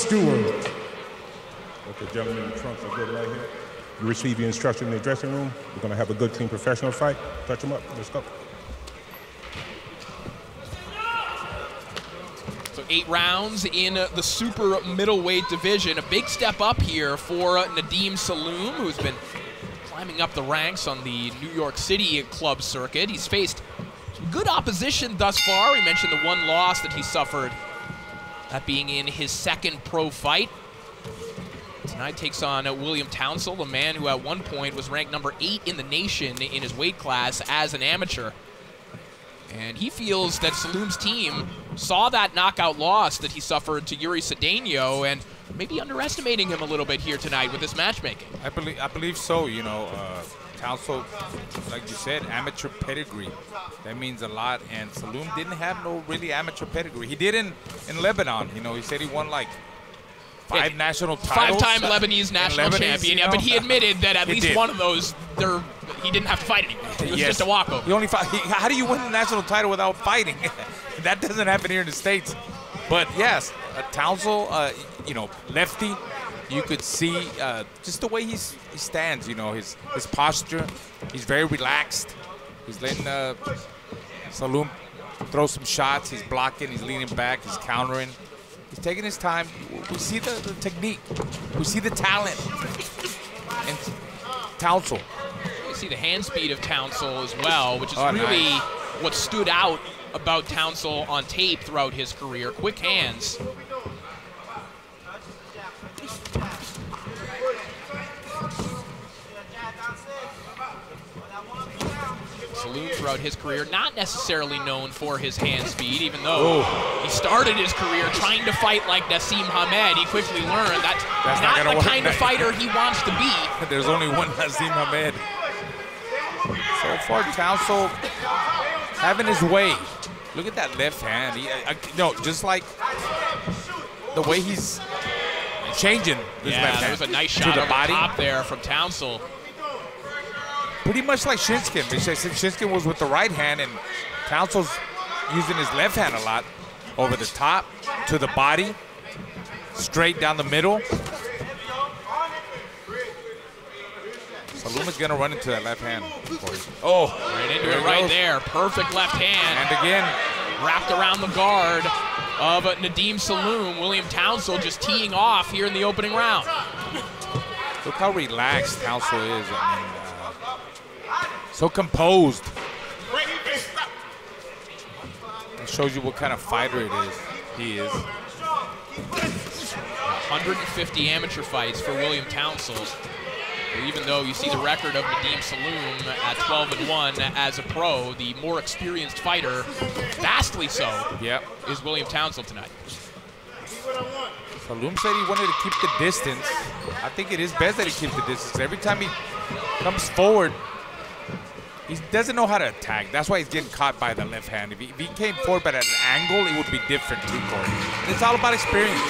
Stewart. Let the gentleman in the trunks are good right here. You receive your instruction in the dressing room. We're going to have a good team professional fight. Touch them up. Let's go. So 8 rounds in the super middleweight division. A big step up here for Nadim Salloum, who's been climbing up the ranks on the New York City club circuit. He's faced some good opposition thus far. We mentioned the one loss that he suffered, that being in his second pro fight. Tonight takes on William Townsel, a man who at one point was ranked number 8 in the nation in his weight class as an amateur. And he feels that Salloum's team saw that knockout loss that he suffered to Yuri Cedeno and maybe underestimating him a little bit here tonight with this matchmaking. I believe so. You know, Townsel, like you said, amateur pedigree. That means a lot. And Salloum didn't have no really amateur pedigree. He did in Lebanon. You know, he said he won like 5 national titles. 5-time Lebanese national champion. Yeah, but he admitted that at least one of those, he didn't have to fight anyone. It was just a walkover. He only fought. How do you win the national title without fighting? That doesn't happen here in the States. But yes, Townsel, you know, lefty. You could see just the way he stands. You know, his posture. He's very relaxed. He's letting Salloum throw some shots. He's blocking. He's leaning back. He's countering. He's taking his time. We see the technique. We see the talent. And Townsel. You see the hand speed of Townsel as well, which is really what stood out about Townsel on tape throughout his career. Quick hands. Salloum throughout his career, not necessarily known for his hand speed, even though he started his career trying to fight like Naseem Hamed. He quickly learned that's not the kind of fighter he wants to be. There's only one Naseem Hamed. So far, Townsel having his way. Look at that left hand. Just like the way he's changing his left hand. That was a nice shot on the top there from Townsel. Pretty much like Shinskin. Shinskin was with the right hand, and Townsel's using his left hand a lot. Over the top, to the body, straight down the middle. Salloum is going to run into that left hand. Oh, right into it right there. Perfect left hand. And again, wrapped around the guard of Nadim Salloum. William Townsel just teeing off here in the opening round. Look how relaxed Townsel is. I mean, so composed. It shows you what kind of fighter he is. 150 amateur fights for William Townsel. Even though you see the record of Nadim Salloum at 12-1 as a pro, the more experienced fighter, vastly so, is William Townsel tonight. Salloum said he wanted to keep the distance. I think it is best that he keeps the distance. Every time he comes forward, he doesn't know how to attack. That's why he's getting caught by the left hand. If he came forward but at an angle, it would be different too, Corey. And it's all about experience.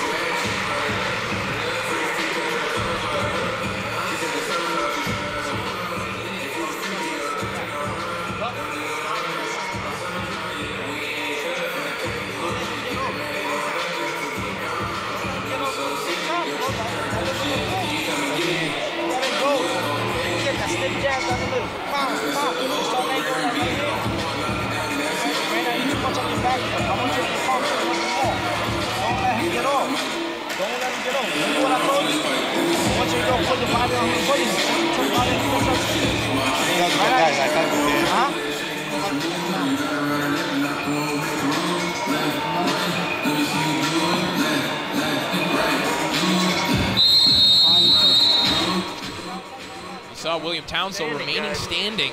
You saw William Townsel remaining standing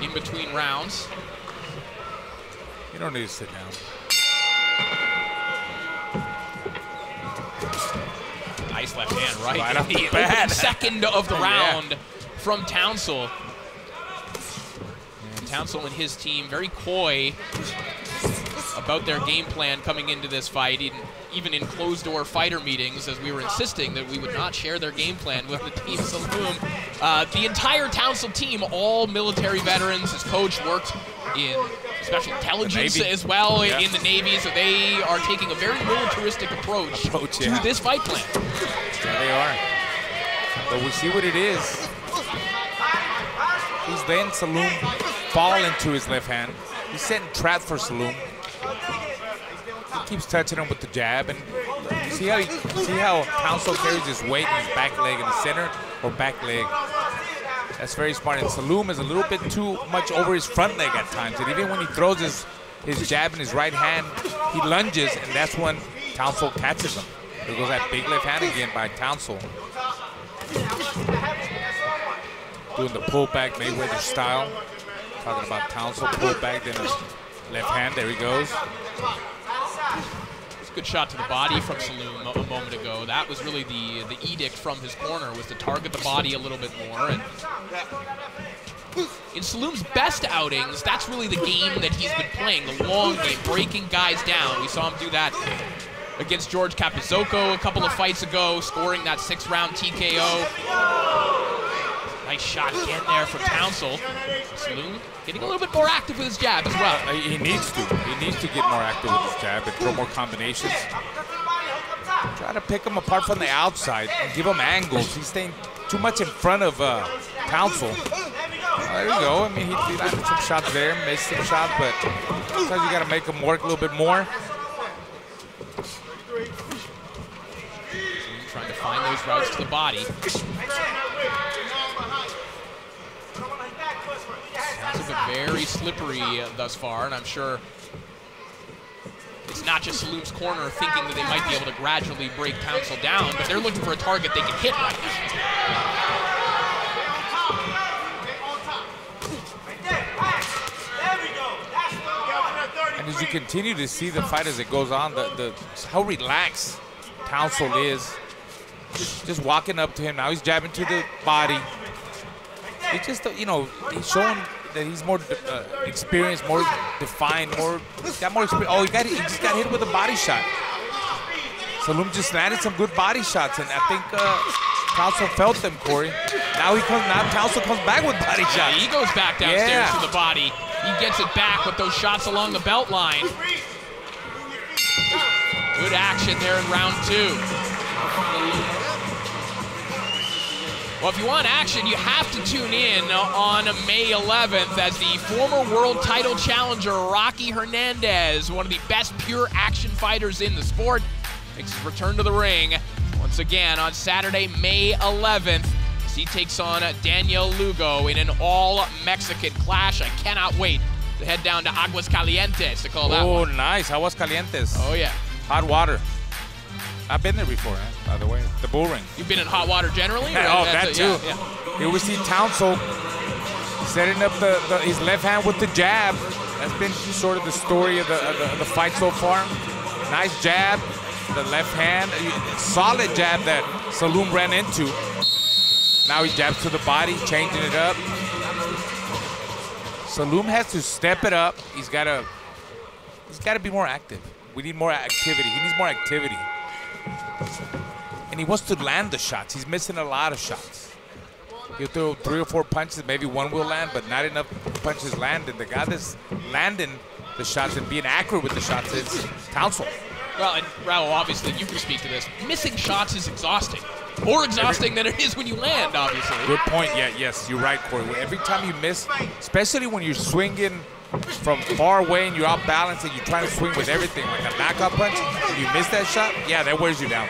in between rounds. You don't need to sit down. Nice left hand right off in the opening second of the round from Townsel. And Townsel and his team very coy about their game plan coming into this fight, even in closed-door fighter meetings, as we were insisting that we would not share their game plan with the team Salloum. The entire Townsel team, all military veterans. His coach worked in special intelligence Navy. as well Yeah. in the Navy, so they are taking a very militaristic approach to this fight plan. Yeah, they are. But we see what it is. He's letting Salloum fall into his left hand. He's setting traps for Salloum. He keeps touching him with the jab, and you see how Townsel carries his weight in his back leg in the center or back leg. That's very smart. And Salloum is a little bit too much over his front leg at times. And even when he throws his jab in his right hand, he lunges, and that's when Townsel catches him. There goes that big left hand again by Townsel. Doing the pullback Mayweather style. Talking about Townsel, pullback, then his left hand. There he goes. Good shot to the body from Salloum a moment ago. That was really the edict from his corner, was to target the body a little bit more. And in Salloum's best outings, that's really the game that he's been playing, the long game, breaking guys down. We saw him do that against George Capizocco a couple of fights ago, scoring that 6-round TKO. Nice shot again there from Townsel. Salloum getting a little bit more active with his jab as well. He needs to. He needs to get more active with his jab and throw more combinations. Try to pick him apart from the outside and give him angles. He's staying too much in front of Townsel. There you go. I mean, he landed some shots there, missed some shots, but sometimes you got to make him work a little bit more. Trying to find those routes to the body. It's been very slippery thus far, and I'm sure it's not just Salloum's corner thinking that they might be able to gradually break Townsel down, but they're looking for a target they can hit right now. And as you continue to see the fight as it goes on, how relaxed Townsel is. Just walking up to him. Now he's jabbing to the body. It's just, you know, he's showing that he's more experienced, more defined, he's got more experience. Oh, he just got hit with a body shot. Salloum just landed some good body shots, and I think Townsel felt them, Corey. Now Townsel comes back with body shots. He goes back downstairs to the body. He gets it back with those shots along the belt line. Good action there in round 2. Well, if you want action, you have to tune in on May 11th as the former world title challenger Rocky Hernandez, one of the best pure action fighters in the sport, makes his return to the ring once again on Saturday, May 11th, as he takes on Daniel Lugo in an all-Mexican clash. I cannot wait to head down to Aguas Calientes to call that one. Oh, nice. Aguas Calientes. Oh, yeah. Hot water. I've been there before, by the way. The bull ring. You've been in hot water generally? Oh, that too. Yeah. Here we see Townsel setting up his left hand with the jab. That's been sort of the story of the fight so far. Nice jab, the left hand, solid jab that Salloum ran into. Now he jabs to the body, changing it up. Salloum has to step it up. He's got to be more active. We need more activity. He needs more activity. And he wants to land the shots. He's missing a lot of shots. He'll throw 3 or 4 punches, maybe one will land, but not enough punches landing. The guy that's landing the shots and being accurate with the shots is Townsel. Well, and Raul, obviously you can speak to this. Missing shots is exhausting. More exhausting than it is when you land, obviously. Good point. Yeah, yes, you're right, Corey. Every time you miss, especially when you're swinging from far away and you're out balanced and you're trying to swing with everything, like a knockout punch, and you miss that shot, yeah, that wears you down.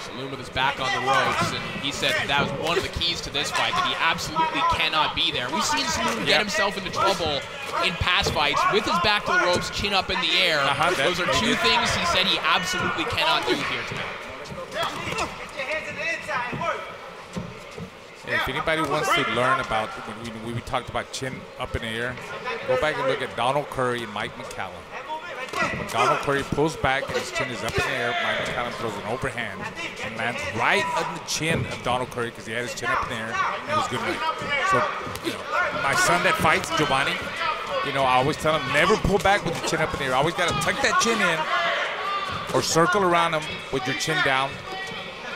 Salloum with his back on the ropes, and he said that was one of the keys to this fight, that he absolutely cannot be there. We've seen Salloum get himself into trouble in past fights with his back to the ropes, chin up in the air. Those are 2 things he said he absolutely cannot do here tonight. If anybody wants to learn about when we talked about chin up in the air, go back and look at Donald Curry and Mike McCallum. When Donald Curry pulls back and his chin is up in the air, Mike McCallum throws an overhand and lands right on the chin of Donald Curry because he had his chin up in the air and it was good night. So, you know, my son that fights, Giovanni, you know, I always tell him never pull back with the chin up in the air. Always got to tuck that chin in or circle around him with your chin down.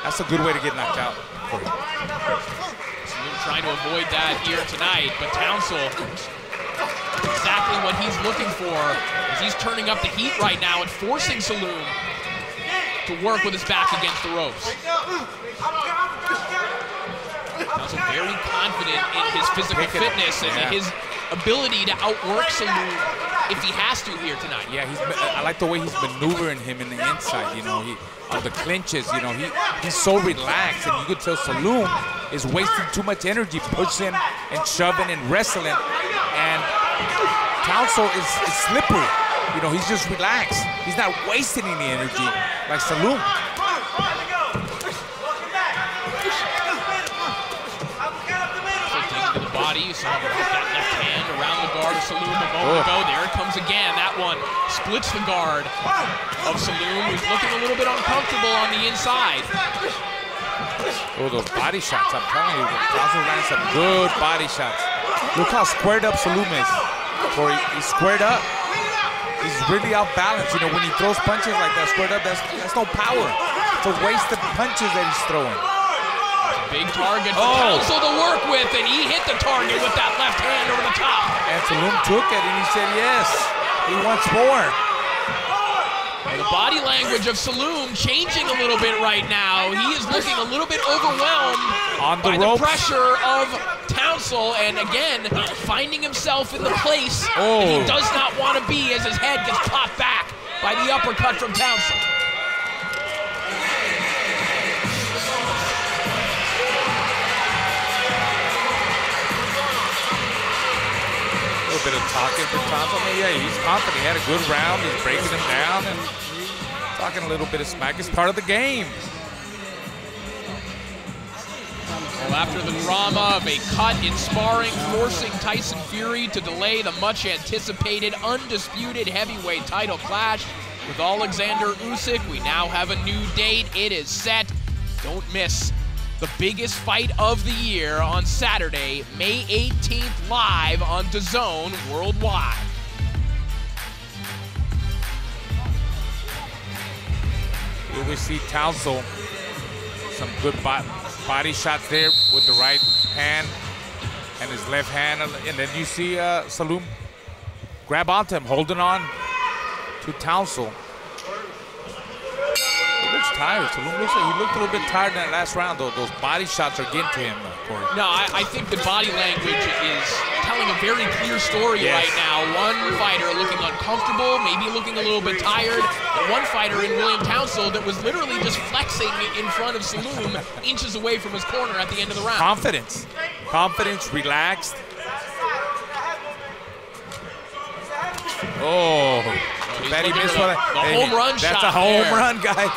That's a good way to get knocked out for you. Trying to avoid that here tonight, but Townsel exactly what he's looking for, as he's turning up the heat right now and forcing Salloum to work with his back against the ropes. Also very confident in his physical fitness and his ability to outwork Salloum if he has to here tonight. Yeah, I like the way he's maneuvering him in the inside. You know, on the clinches. You know, he's so relaxed, and you could tell Salloum is wasting too much energy pushing and shoving and wrestling. And Townsel is slippery. You know, he's just relaxed. He's not wasting any energy like Salloum. Body, you saw him with that left hand around the guard of Salloum a moment ago. There it comes again. That one splits the guard of Salloum, who's looking a little bit uncomfortable on the inside. Oh, those body shots, I'm telling you. Townsel ran some good body shots. Look how squared up Salloum is. Corey, he's squared up. He's really out balanced. You know, when he throws punches like that, squared up, that's no power. It's a waste of punches that he's throwing. Big target for Townsel to work with, and he hit the target with that left hand over the top. And Salloum took it, and he said yes. He wants more. Well, the body language of Salloum changing a little bit right now. He is looking a little bit overwhelmed by the pressure of Townsel, and again, finding himself in the place that he does not want to be as his head gets popped back by the uppercut from Townsel. Bit of talking for Townsel. I mean, yeah, he's confident. He had a good round. He's breaking him down and talking a little bit of smack. It's part of the game. Well, after the drama of a cut in sparring, forcing Tyson Fury to delay the much-anticipated, undisputed heavyweight title clash with Alexander Usyk, we now have a new date. It is set. Don't miss the biggest fight of the year on Saturday, May 18th, live on DAZN worldwide. Here we see Townsel, some good body shots there with the right hand and his left hand, and then you see Salloum grab onto him, holding on to Townsel. Tired. Salloum looks like he looked a little bit tired in that last round, though. Those body shots are getting to him, Corey. No, I think the body language is telling a very clear story right now. One fighter looking uncomfortable, maybe looking a little bit tired, and one fighter in William Townsel that was literally just flexing in front of Salloum, inches away from his corner at the end of the round. Confidence. Confidence, relaxed. Oh. That he missed one. The home run shot. That's a home run, guy.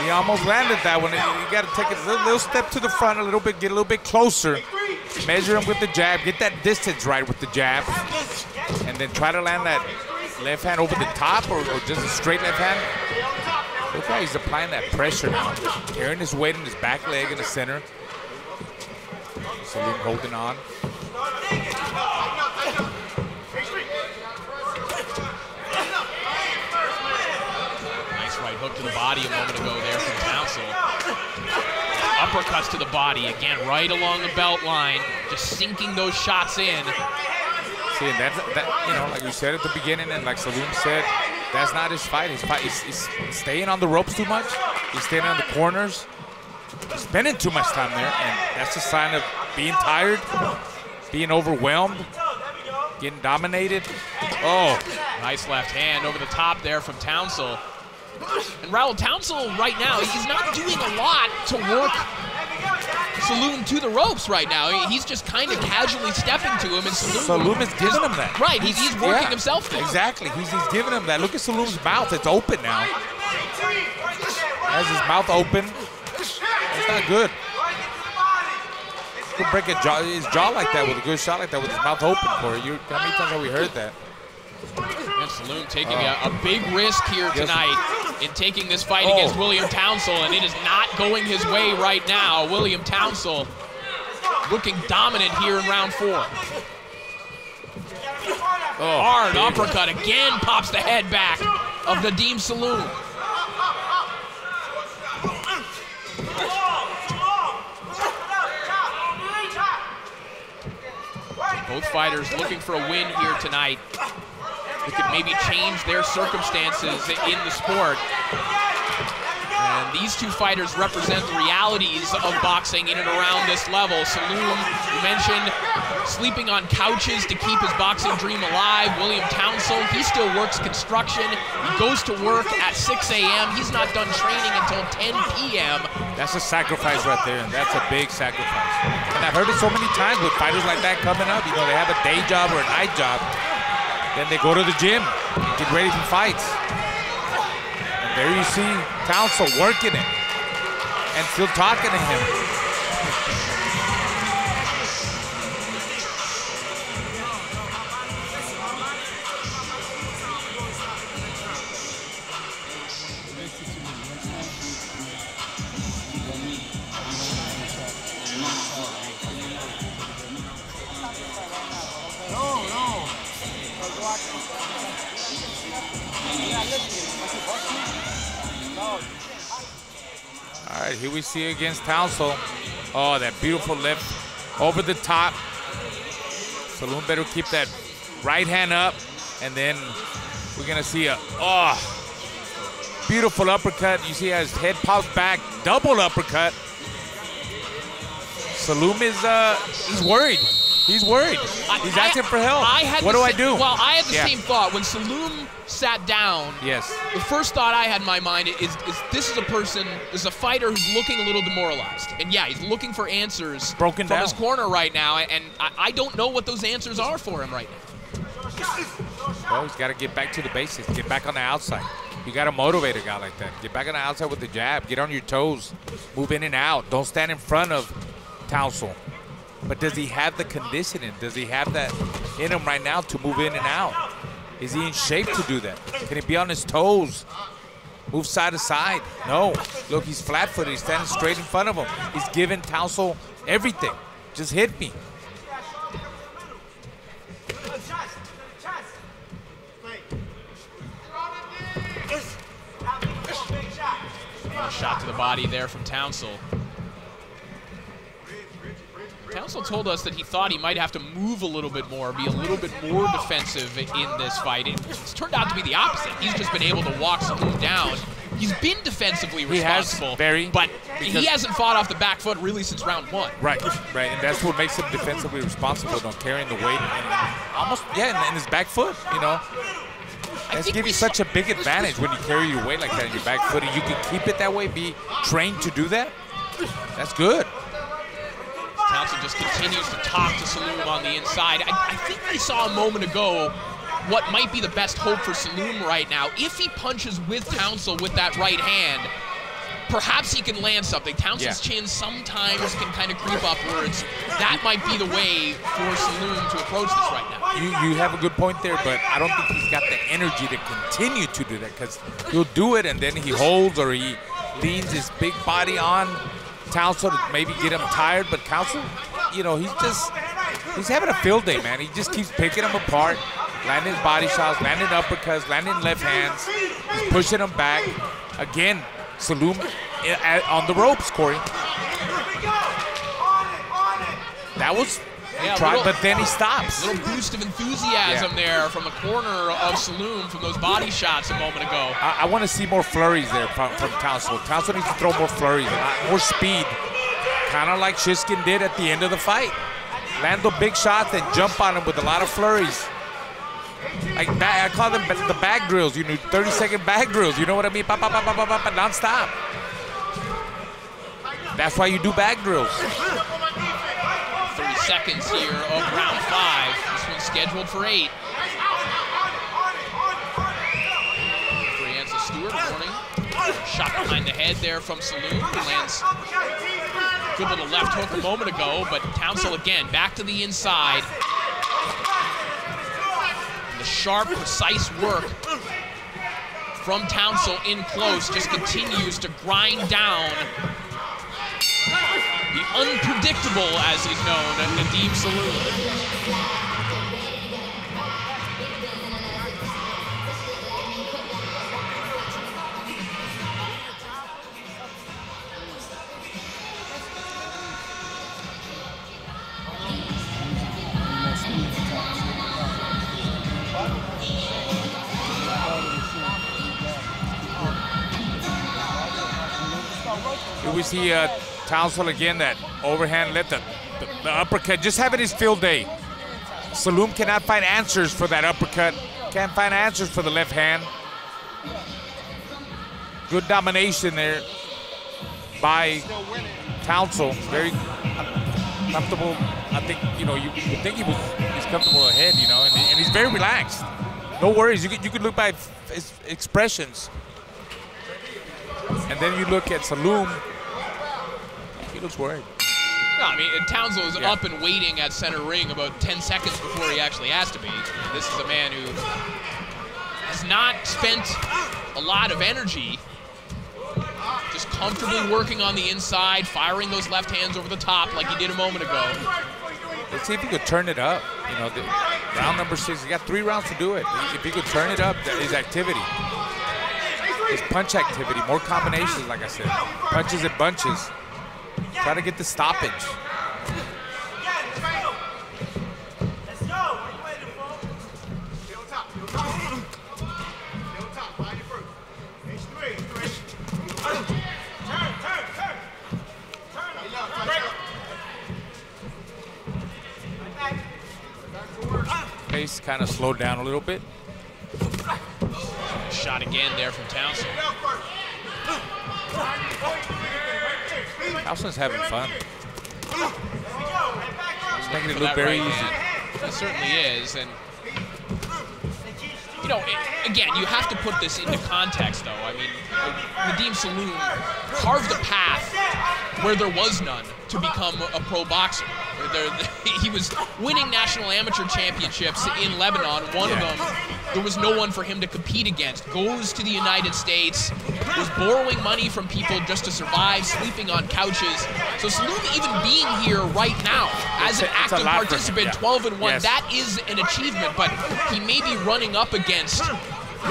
He almost landed that one. You got to take a little step to the front a little bit, get a little bit closer, measure him with the jab, get that distance right with the jab, and then try to land that left hand over the top or just a straight left hand. Look how he's applying that pressure now, carrying his weight in his back leg in the center. Salloum holding on. Hook to the body a moment ago there from Townsel. Uppercuts to the body, again, right along the belt line, just sinking those shots in. See, and that, you know, like you said at the beginning, and like Salloum said, that's not his fight. He's staying on the ropes too much. He's staying on the corners. He's spending too much time there, and that's a sign of being tired, being overwhelmed, getting dominated. Oh. Nice left hand over the top there from Townsel. And Raul, Townsel right now, he's not doing a lot to work Salloum to the ropes right now. He's just kind of casually stepping to him, and Salloum is giving him that. Right, he's working himself there. Exactly, he's giving him that. Look at Salloum's mouth, it's open now. Has his mouth open. That's not good. He could break his jaw like that with a good shot like that with his mouth open for you. How many times have we heard that? And Salloum taking a big risk here tonight in taking this fight against William Townsel, and it is not going his way right now. William Townsel looking dominant here in round 4. Hard uppercut again pops the head back of Nadim Salloum. Both fighters looking for a win here tonight. They could maybe change their circumstances in the sport. And these two fighters represent the realities of boxing in and around this level. Salloum, you mentioned, sleeping on couches to keep his boxing dream alive. William Townsel, he still works construction. He goes to work at 6 a.m. He's not done training until 10 p.m. That's a sacrifice right there, and that's a big sacrifice. And I've heard it so many times with fighters like that coming up. You know, they have a day job or a night job. Then they go to the gym, get ready for fights. There you see Townsel working it and still talking to him. All right, here we see against Townsel. Oh, that beautiful lift over the top. Salloum better keep that right hand up, and then we're gonna see a beautiful uppercut. You see how his head pops back, double uppercut. Salloum is he's worried. He's worried. He's asking for help. What do I do? Well, I had the same thought when Salloum sat down. Yes. The first thought I had in my mind is this is a person, this is a fighter who's looking a little demoralized. And yeah, he's looking for answers from his corner right now, and I don't know what those answers are for him right now. Well, he's got to get back to the basics, get back on the outside. You got to motivate a guy like that. Get back on the outside with the jab, get on your toes, move in and out. Don't stand in front of Townsel. But does he have the conditioning? Does he have that in him right now to move in and out? Is he in shape to do that? Can he be on his toes? Move side to side? No. Look, he's flat-footed. He's standing straight in front of him. He's giving Townsel everything. Just hit me. A shot to the body there from Townsel. Townsel told us that he thought he might have to move a little bit more, be a little bit more defensive in this fight. It's turned out to be the opposite. He's just been able to walk Salloum down. He's been defensively responsible, but he hasn't fought off the back foot really since round one. Right, and that's what makes him defensively responsible, carrying the weight and almost, and his back foot, you know. That's giving you such a big advantage when you carry your weight like that in your back foot, and you can keep it that way, be trained to do that. That's good. Townsel just continues to talk to Salloum on the inside. I think we saw a moment ago what might be the best hope for Salloum right now. If he punches with Townsel with that right hand, perhaps he can land something. Townsel's chin sometimes can kind of creep upwards. That might be the way for Salloum to approach this right now. You have a good point there, but I don't think he's got the energy to continue to do that, because he'll do it and then he holds or he leans his big body on Townsel to maybe get him tired. But Townsel, you know, he's having a field day, man. He just keeps picking him apart, landing body shots, landing uppercuts, landing left hands. He's pushing him back. Again, Salloum on the ropes, Corey. That was but then he stops. A little boost of enthusiasm there from the corner of Salloum from those body shots a moment ago. I want to see more flurries there from Townsel. Townsel needs to throw more flurries, more speed, kind of like Shiskin did at the end of the fight. Land the big shots and jump on him with a lot of flurries. Like I call them the bag drills, 30-second bag drills. You know what I mean? Pop, pop, pop, pop, pop, pop, non-stop. That's why you do bag drills. 30 seconds here of round 5. This one's scheduled for 8. For Ansel Stewart, warning. Shot behind the head there from Salloum, who lands good little left hook a moment ago, but Townsel again back to the inside. The sharp, precise work from Townsel in close just continues to grind down the unpredictable, as he's known, Nadim Salloum. Here we see Townsel again, that overhand left, the uppercut, just having his field day. Salloum cannot find answers for that uppercut. Can't find answers for the left hand. Good domination there by Townsel. Very comfortable. I think, you know, you think he's comfortable ahead, you know, and he's very relaxed. No worries. You could look by his expressions. And then you look at Salloum. He looks worried. No, I mean, Townsel is up and waiting at center ring about 10 seconds before he actually has to be. This is a man who has not spent a lot of energy just comfortably working on the inside, firing those left hands over the top like he did a moment ago. Let's see if he could turn it up. You know, round number 6, he got 3 rounds to do it. If he could turn it up, his activity, his punch activity, more combinations, like I said, punches and bunches. Try to get the stoppage. Pace kind of slowed down a little bit. Shot again there from Townsel. Townsell's having fun. He's making it look very easy. It certainly is, and you know, again, you have to put this into context, though. I mean, Nadim Salloum carved a path where there was none to become a pro boxer. He was winning national amateur championships in Lebanon. One of them, there was no one for him to compete against. Goes to the United States, was borrowing money from people just to survive, sleeping on couches. So Salloum even being here right now as an active participant, 12-1, that is an achievement, but he may be running up against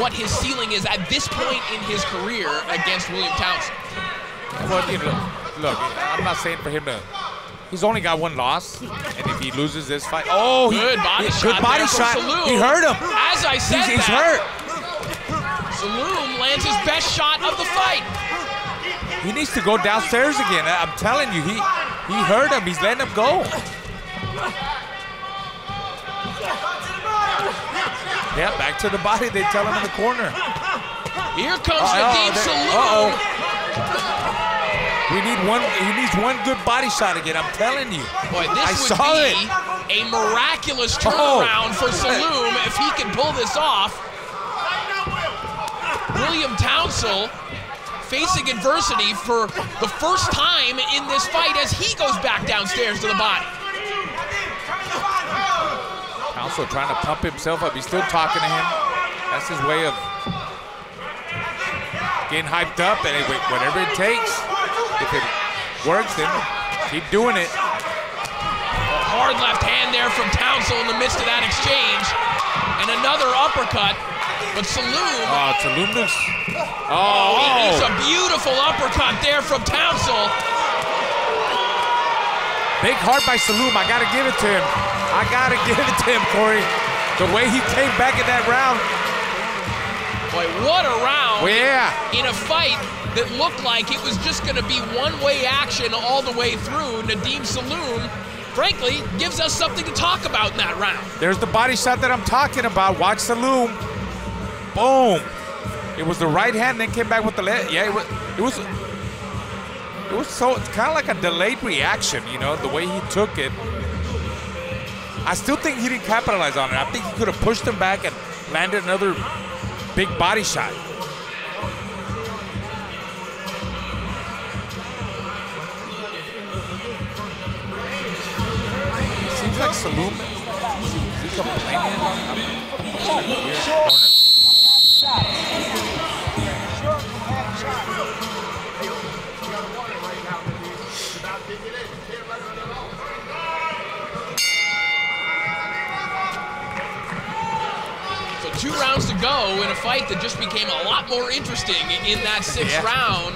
what his ceiling is at this point in his career against William Townsel. Well, you know, look, I'm not saying for him to. He's only got 1 loss, and if he loses this fight, good body shot. He hurt him. As I said, he's hurt. Salloum lands his best shot of the fight. He needs to go downstairs again. I'm telling you, he hurt him. He's letting him go. Yeah, back to the body. They tell him in the corner. Here comes Nadim Salloum. He needs one good body shot again, I'm telling you. Boy, this would be a miraculous turnaround for Salloum if he can pull this off. William Townsel facing adversity for the first time in this fight as he goes back downstairs to the body. Townsel trying to pump himself up. He's still talking to him. That's his way of getting hyped up, and whatever it takes. If it works, then keep doing it. A hard left hand there from Townsel in the midst of that exchange. And another uppercut. But Salloum. Salloum looks. It's a beautiful uppercut there from Townsel. Big heart by Salloum. I got to give it to him. Corey. The way he came back in that round. Boy, what a round. Well, yeah. In a fight that looked like it was just going to be one-way action all the way through. Nadim Salloum, frankly, gives us something to talk about in that round. There's the body shot that I'm talking about. Watch Salloum. Boom. It was the right hand, then came back with the left. Yeah, it was so kind of like a delayed reaction, you know, the way he took it. I still think he didn't capitalize on it. I think he could have pushed him back and landed another big body shot. Seems like Salloum, is he complaining about it? So 2 rounds to go in a fight that just became a lot more interesting in that 6th round.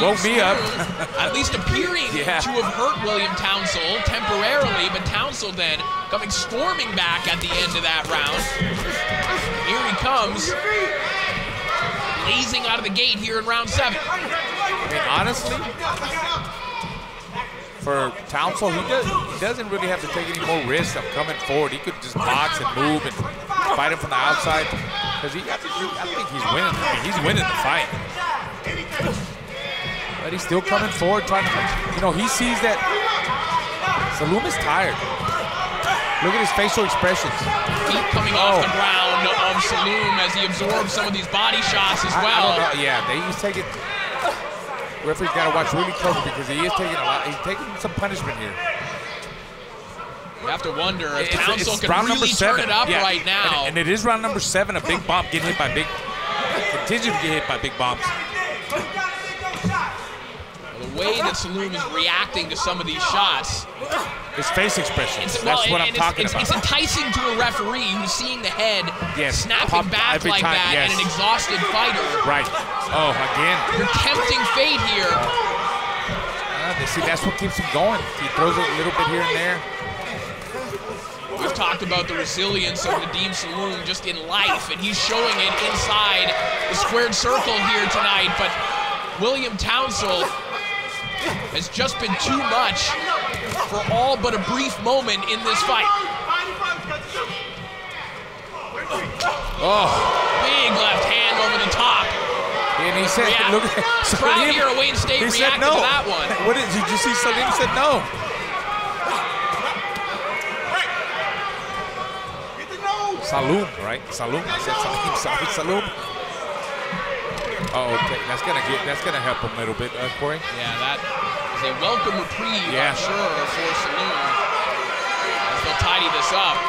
Woke me up. At least appearing to have hurt William Townsel temporarily, but Townsel then coming storming back at the end of that round. Here he comes, blazing out of the gate here in round 7. I mean, honestly, for Townsel, he doesn't really have to take any more risks of coming forward. He could just box and move and fight him from the outside. Because I think he's winning. I mean, he's winning the fight. But he's still coming forward, trying to, he sees that Salloum is tired. Look at his facial expressions. Feet coming off the ground of Salloum as he absorbs some of these body shots as well. Yeah, he's taking. Referee's got to watch really close because he is taking a lot. He's taking some punishment here. You have to wonder if Townsel can really turn it up right now. And it is round number 7, a big bomb getting hit by continue to get hit by big bombs. The way that Salloum is reacting to some of these shots. His face expressions, that's what I'm talking about. It's enticing to a referee who's seeing the head snapping back like that and an exhausted fighter. Right. Oh, again. You're tempting fate here. See, that's what keeps him going. He throws it a little bit here and there. We've talked about the resilience of Nadim Salloum just in life, and he's showing it inside the squared circle here tonight. But William Townsel has just been too much for all but a brief moment in this fight. Oh. Big left hand over the top. And he said, look, crowd here at Wayne State reacted to that one. Did you see Salloum said no? Salloum, right? Salloum. I said Salloum. Oh, okay. That's gonna help him a little bit, Corey. Yeah, that is a welcome reprieve, I'm sure, for Salloum as they'll tidy this up.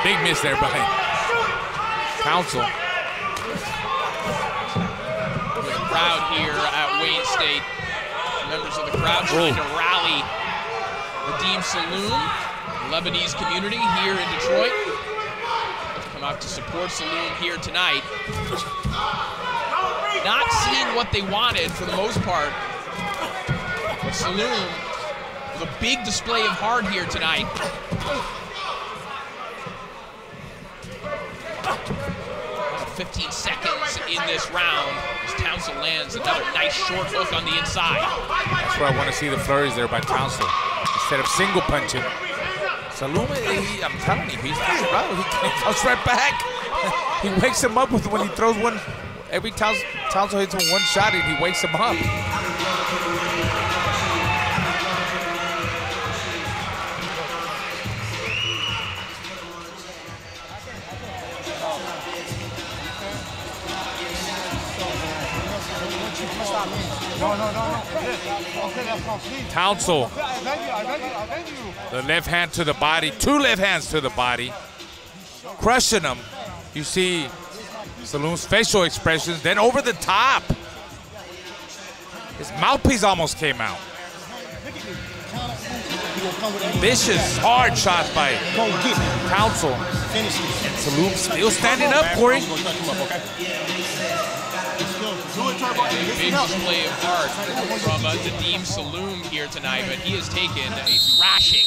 Big miss there by Townsel. The crowd here at Wayne State. Members of the crowd trying to rally Nadim Salloum, the Lebanese community here in Detroit. Come out to support Salloum here tonight. Not seeing what they wanted for the most part. But Salloum with a big display of heart here tonight. 15 seconds in this round as Townsel lands another nice short hook on the inside. That's where I want to see the flurries there by Townsel. Instead of single punching. Salloum, I'm telling you, he comes right back. He wakes him up when he throws one. Every Townsel hits him one shot and he wakes him up. Townsel, the left hand to the body, 2 left hands to the body, crushing him. You see Salloum's facial expressions, then over the top. His mouthpiece almost came out. Vicious, hard shots by Townsel. And Salloum still standing up, Corey. A big display of heart from Nadim Salloum here tonight, but he has taken a thrashing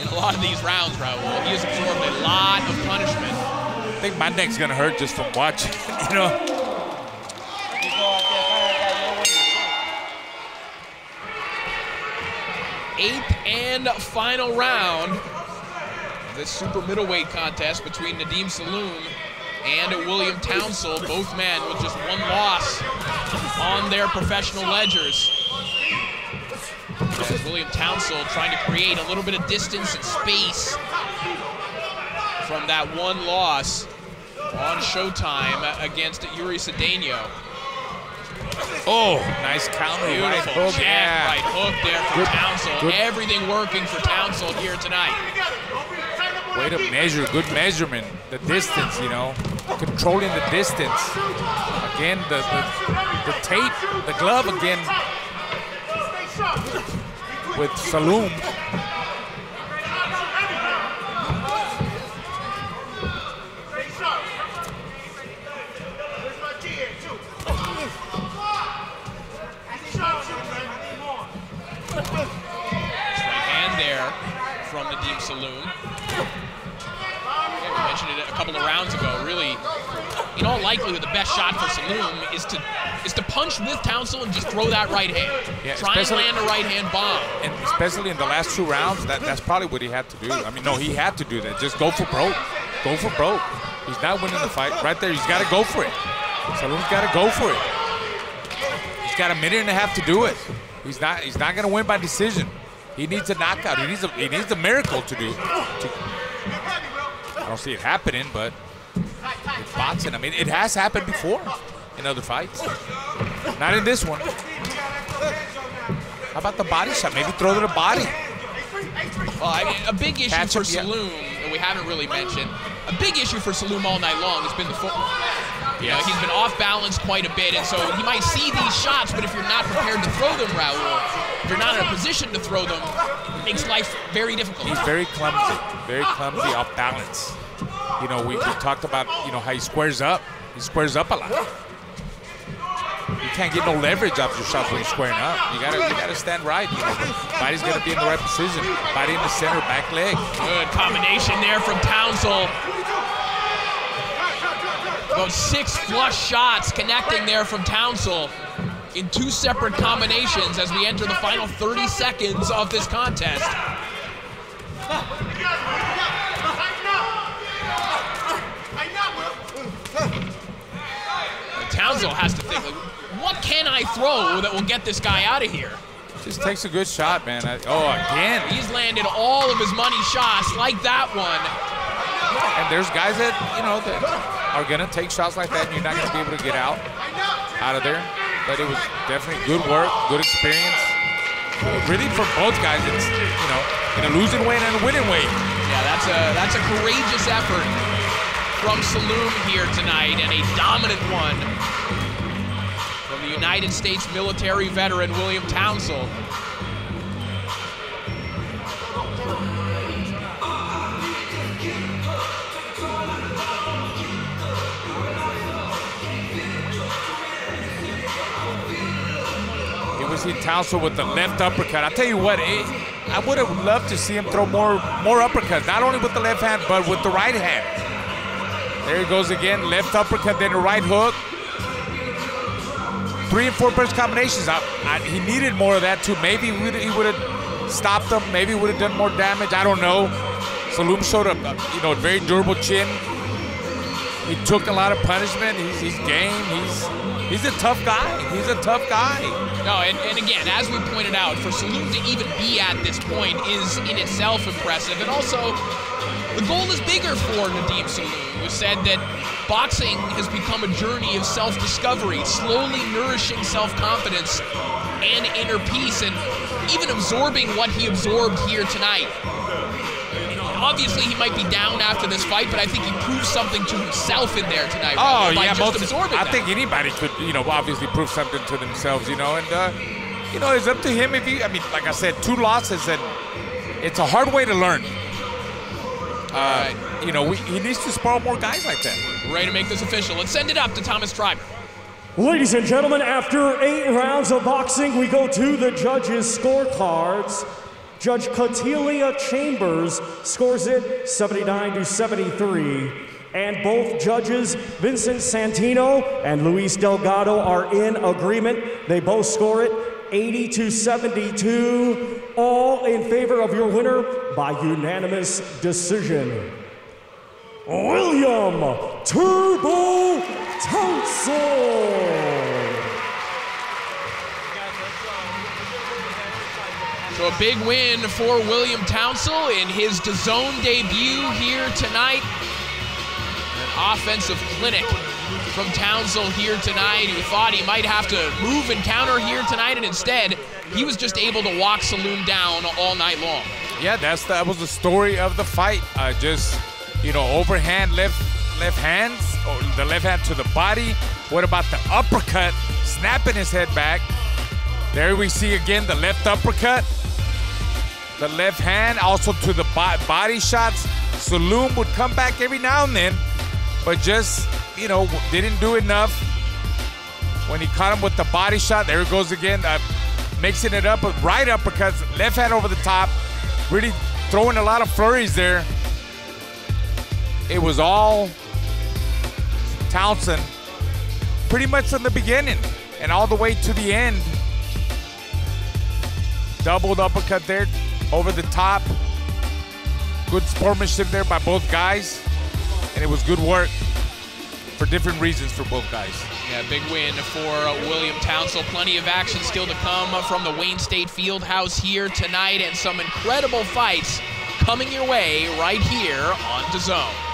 in a lot of these rounds, Raul. He has absorbed a lot of punishment. I think my neck's gonna hurt just from watching, Eighth and final round of this super middleweight contest between Nadim Salloum and William Townsel, both men with just 1 loss on their professional ledgers. As William Townsel trying to create a little bit of distance and space from that 1 loss on Showtime against Yuri Cedeno. Oh, nice counter. Beautiful right hook. jab, right hook there for Townsel. Everything working for Townsel here tonight. Way to measure, good measurement. The distance, controlling the distance. Again, the tape, the glove again with Salloum. couple of rounds ago, really, in all likelihood, the best shot for Salloum is to punch with Townsel and just throw that right hand. Yeah, try and land a right hand bomb. And especially in the last 2 rounds, that's probably what he had to do. I mean, no, he had to do that. Just go for broke. Go for broke. He's not winning the fight. Right there, he's got to go for it. Salloum's got to go for it. He's got a minute and a half to do it. He's not going to win by decision. He needs a knockout. He needs a miracle to do. I don't see it happening, but it's boxing. I mean, it has happened before in other fights. Not in this one. How about the body shot? Maybe throw to the body. Well, I mean, a big issue for Salloum that we haven't really mentioned, a big issue for Salloum all night long has been the footwork. You know, he's been off balance quite a bit, and so he might see these shots, but if you're not prepared to throw them, Raul, if you're not in a position to throw them, it makes life very difficult. He's very clumsy off balance. You know, we talked about, you know, how he squares up. He squares up a lot. You can't get no leverage off your shots when you're squaring up. You gotta stand right. You know, the body's gotta be in the right position. Body in the center, back leg. Good combination there from Townsel. About 6 flush shots connecting there from Townsel in 2 separate combinations as we enter the final 30 seconds of this contest. Townsel has to think, like, what can I throw that will get this guy out of here? Just takes a good shot, man. Again. He's landed all of his money shots like that one. And there's guys that, you know, that are going to take shots like that, and you're not going to be able to get out of there. But it was definitely good work, good experience. Really, for both guys, it's, you know, in a losing way and a winning way. Yeah, that's a courageous effort from Salloum here tonight, and a dominant one from the United States military veteran William Townsel. Here we see Townsel with the left uppercut. I'll tell you what, I would have loved to see him throw more uppercuts, not only with the left hand, but with the right hand. There he goes again, left uppercut, then a right hook. 3 and 4 punch combinations. He needed more of that too. Maybe he would have stopped him. Maybe he would have done more damage. I don't know. Salloum showed a very durable chin. He took a lot of punishment. He's game. He's a tough guy. He's a tough guy. No, and again, as we pointed out, for Salloum to even be at this point is in itself impressive. And also, the goal is bigger for Nadim Salloum, who said that boxing has become a journey of self-discovery, slowly nourishing self-confidence and inner peace, and even absorbing what he absorbed here tonight. Obviously, he might be down after this fight, but I think he proved something to himself in there tonight. Oh, by yeah, just absorbing I that. think anybody could, obviously prove something to themselves, and it's up to him if he. I mean, like I said, 2 losses, and it's a hard way to learn. Right. He needs to spar more guys like that. We're ready to make this official. Let's send it up to Thomas Treiber. Ladies and gentlemen, after 8 rounds of boxing, we go to the judges' scorecards. Judge Cotelia Chambers scores it 79-73. And both judges, Vincent Santino and Luis Delgado, are in agreement. They both score it 80-72, all in favor of your winner by unanimous decision. William Turbo Townsel. So a big win for William Townsel in his DAZN debut here tonight. An offensive clinic from Townsel here tonight, who thought he might have to move and counter here tonight, and instead, he was just able to walk Salloum down all night long. Yeah, that was the story of the fight. Overhand left hands, or the left hand to the body. What about the uppercut, snapping his head back? There we see again the left uppercut. The left hand also to the body shots. Salloum would come back every now and then, but just, didn't do enough. When he caught him with the body shot, there it goes again, mixing it up with right uppercuts, left hand over the top, really throwing a lot of flurries there. it was all Townsel pretty much from the beginning and all the way to the end. Doubled uppercut there over the top. Good sportsmanship there by both guys. And it was good work for different reasons for both guys. Yeah, big win for William Townsel. Plenty of action still to come from the Wayne State Fieldhouse here tonight, and some incredible fights coming your way right here on DAZN.